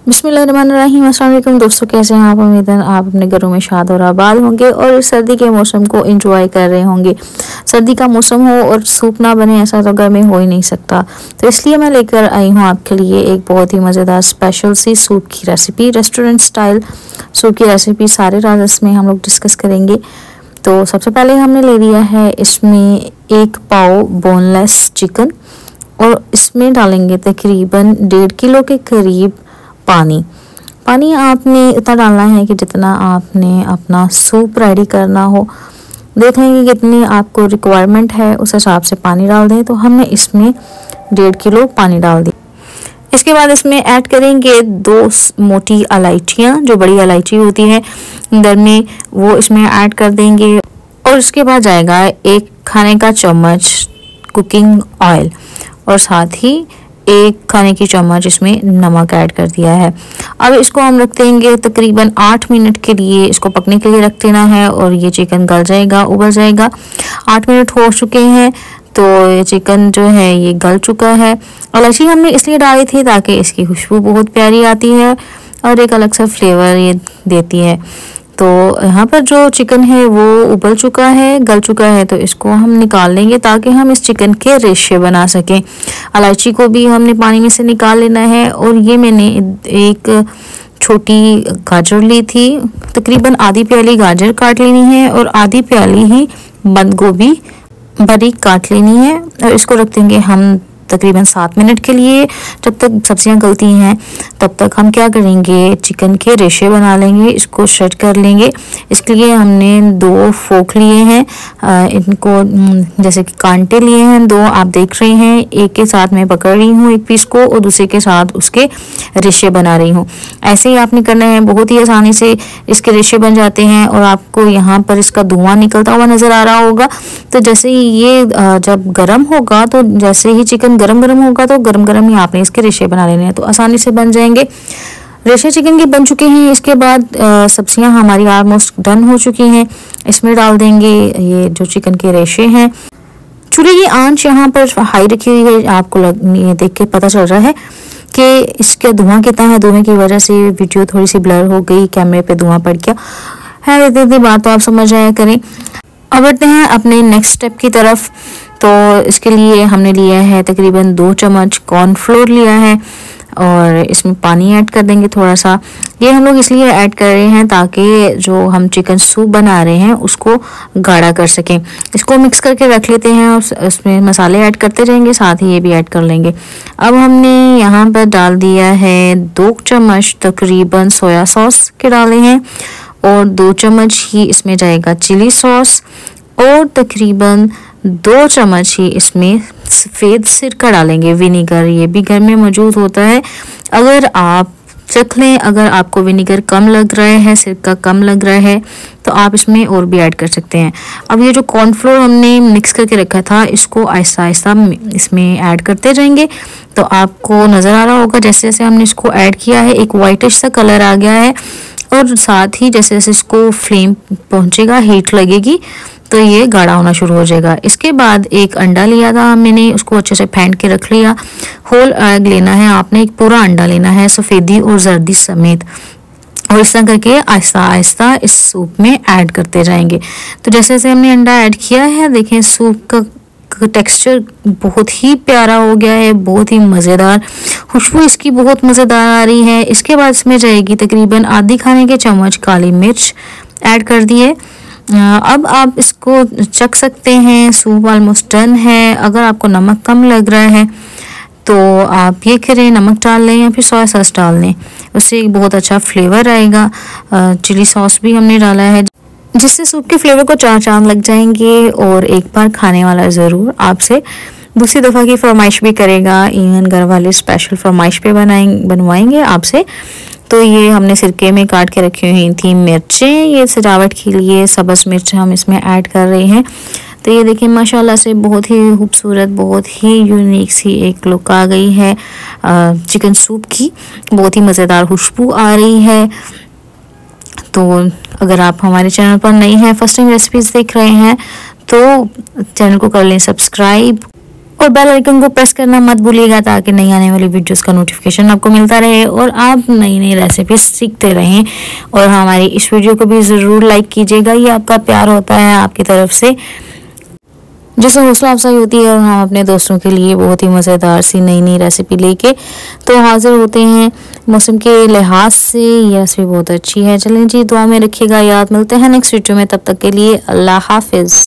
बिस्मिल्लाहिर्रहमानिर्रहीम। अस्सलाम वालेकुम दोस्तों, कैसे हैं आप? उम्मीद है आप अपने घरों में शाद और आबाद होंगे और इस सर्दी के मौसम को एंजॉय कर रहे होंगे। सर्दी का मौसम हो और सूप ना बने ऐसा तो घर में हो ही नहीं सकता, तो इसलिए मैं लेकर आई हूँ आपके लिए एक बहुत ही मज़ेदार स्पेशल सी सूप की रेसिपी। रेस्टोरेंट स्टाइल सूप की रेसिपी सारे राज इसमें हम लोग डिस्कस करेंगे। तो सबसे पहले हमने ले लिया है इसमें 1 पाव बोनलेस चिकन और इसमें डालेंगे तकरीबन 1.5 किलो के करीब पानी आपने इतना डालना है कि जितना आपने अपना सूप रेडी करना हो। देख लेंगे कितनी आपको रिक्वायरमेंट है, उस हिसाब से पानी डाल दें। तो हमने इसमें 1.5 किलो पानी डाल दिया। इसके बाद इसमें ऐड करेंगे 2 मोटी इलायचियाँ, जो बड़ी इलायची होती है घर में, वो इसमें ऐड कर देंगे। और उसके बाद जाएगा 1 खाने का चम्मच कुकिंग ऑयल और साथ ही 1 खाने की चम्मच इसमें नमक ऐड कर दिया है। अब इसको हम रख देंगे तकरीबन 8 मिनट के लिए, इसको पकने के लिए रख देना है और ये चिकन गल जाएगा, उबल जाएगा। 8 मिनट हो चुके हैं तो ये चिकन जो है ये गल चुका है। इलायची हमने इसलिए डाली थी ताकि इसकी खुशबू बहुत प्यारी आती है और एक अलग सा फ्लेवर ये देती है। तो यहाँ पर जो चिकन है वो उबल चुका है, गल चुका है, तो इसको हम निकाल लेंगे ताकि हम इस चिकन के रेशे बना सकें। इलायची को भी हमने पानी में से निकाल लेना है। और ये मैंने एक छोटी गाजर ली थी, तकरीबन आधी प्याली गाजर काट लेनी है और आधी प्याली ही बंद गोभी बारीक काट लेनी है। और इसको रख देंगे हम तकरीबन 7 मिनट के लिए। जब तक सब्जियां गलती हैं तब तक हम क्या करेंगे, चिकन के रेशे बना लेंगे, इसको सेट कर लेंगे। इसके लिए हमने 2 फोक लिए हैं, इनको जैसे कि कांटे लिए हैं 2, आप देख रहे हैं। एक के साथ मैं पकड़ रही हूँ एक पीस को और दूसरे के साथ उसके रेशे बना रही हूँ। ऐसे ही आपने करना है, बहुत ही आसानी से इसके रेशे बन जाते हैं। और आपको यहाँ पर इसका धुआं निकलता हुआ नज़र आ रहा होगा। तो जैसे ही ये जब गर्म होगा, तो जैसे ही चिकन गरम होगा तो गरम ही आपने इसके रेशे बना लेने हैं, तो आसानी से बन जाएंगे। रेशे चिकन के बन चुके हैं। इसके बाद सब्जियां हमारी ऑलमोस्ट डन हो चुकी हैं। इसमें डाल देंगे ये जो चिकन के रेशे हैं। चूल्हे की आंच यहाँ पर हाई रखी हुई है, आपको ये देख के पता चल रहा है कि इसका धुआं कितना है। धुएं की वजह से वीडियो थोड़ी सी ब्लर हो गई, कैमरे पे धुआं पड़ गया है, इतनी बात तो आप समझ आया करें। अब बढ़ते हैं अपने नेक्स्ट स्टेप की तरफ। तो इसके लिए हमने लिया है तकरीबन 2 चम्मच कॉर्नफ्लोर लिया है और इसमें पानी ऐड कर देंगे थोड़ा सा। ये हम लोग इसलिए ऐड कर रहे हैं ताकि जो हम चिकन सूप बना रहे हैं उसको गाढ़ा कर सकें। इसको मिक्स करके रख लेते हैं और उसमें मसाले ऐड करते रहेंगे, साथ ही ये भी ऐड कर लेंगे। अब हमने यहाँ पर डाल दिया है 2 चम्मच तकरीबन सोया सॉस के डाले हैं और 2 चम्मच ही इसमें जाएगा चिली सॉस और तकरीबन 2 चम्मच ही इसमें सफ़ेद सिरका डालेंगे, विनीगर। ये भी घर में मौजूद होता है। अगर आप चख लें, अगर आपको विनीगर कम लग रहा है, सिरका कम लग रहा है, तो आप इसमें और भी ऐड कर सकते हैं। अब ये जो कॉर्नफ्लोर हमने मिक्स करके रखा था, इसको आहिस्ता आहिस्ता इसमें ऐड करते जाएंगे। तो आपको नज़र आ रहा होगा जैसे जैसे हमने इसको ऐड किया है एक वाइटिश सा कलर आ गया है और साथ ही जैसे जैसे इसको फ्लेम पहुंचेगा, हीट लगेगी, तो ये गाढ़ा होना शुरू हो जाएगा। इसके बाद 1 अंडा लिया था मैंने, उसको अच्छे से फेंट के रख लिया। होल एग लेना है आपने, एक पूरा अंडा लेना है सफ़ेदी और जर्दी समेत, और इस तरह करके आहिस्ता आहिस्ता इस सूप में ऐड करते जाएंगे। तो जैसे जैसे हमने अंडा ऐड किया है, देखें सूप का टेक्सचर बहुत ही प्यारा हो गया है, बहुत ही मज़ेदार, खुशबू इसकी बहुत मज़ेदार आ रही है। इसके बाद इसमें जाएगी तकरीबन आधी खाने के चम्मच काली मिर्च ऐड कर दिए। अब आप इसको चख सकते हैं। सूप ऑलमोस्ट डन है। अगर आपको नमक कम लग रहा है तो आप ये करें, नमक डाल लें या फिर सोया सॉस डाल लें, उससे एक बहुत अच्छा फ्लेवर आएगा। चिली सॉस भी हमने डाला है जिससे सूप के फ्लेवर को 4 चांद लग जाएंगे और एक बार खाने वाला ज़रूर आपसे दूसरी दफ़ा की फरमाइश भी करेगा। इवन घर वाले स्पेशल फरमाइश पे बनवाएंगे आपसे। तो ये हमने सिरके में काट के रखी हुई थी मिर्चें, ये सजावट के लिए सब्ज़ मिर्च हम इसमें ऐड कर रहे हैं। तो ये देखिए माशाल्लाह से बहुत ही खूबसूरत, बहुत ही यूनिक सी एक लुक आ गई है चिकन सूप की। बहुत ही मज़ेदार खुशबू आ रही है। तो अगर आप हमारे चैनल पर नए हैं, फर्स्ट टाइम रेसिपीज़ देख रहे हैं, तो चैनल को कर लें सब्सक्राइब और बेल आइकन को प्रेस करना मत भूलिएगा ताकि नई आने वाली वीडियोस का नोटिफिकेशन आपको मिलता रहे और आप नई नई रेसिपी सीखते रहें। और हमारी इस वीडियो को भी ज़रूर लाइक कीजिएगा, ये आपका प्यार होता है आपकी तरफ से, जिससे हौसला अफजाई होती है और हम अपने दोस्तों के लिए बहुत ही मज़ेदार सी नई नई रेसिपी लेके तो हाजिर होते हैं। मौसम के लिहाज से ये रेसिपी बहुत अच्छी है। चलें जी, दुआ में रखिएगा याद। मिलते हैं नेक्स्ट वीडियो में, तब तक के लिए अल्लाह हाफिज़।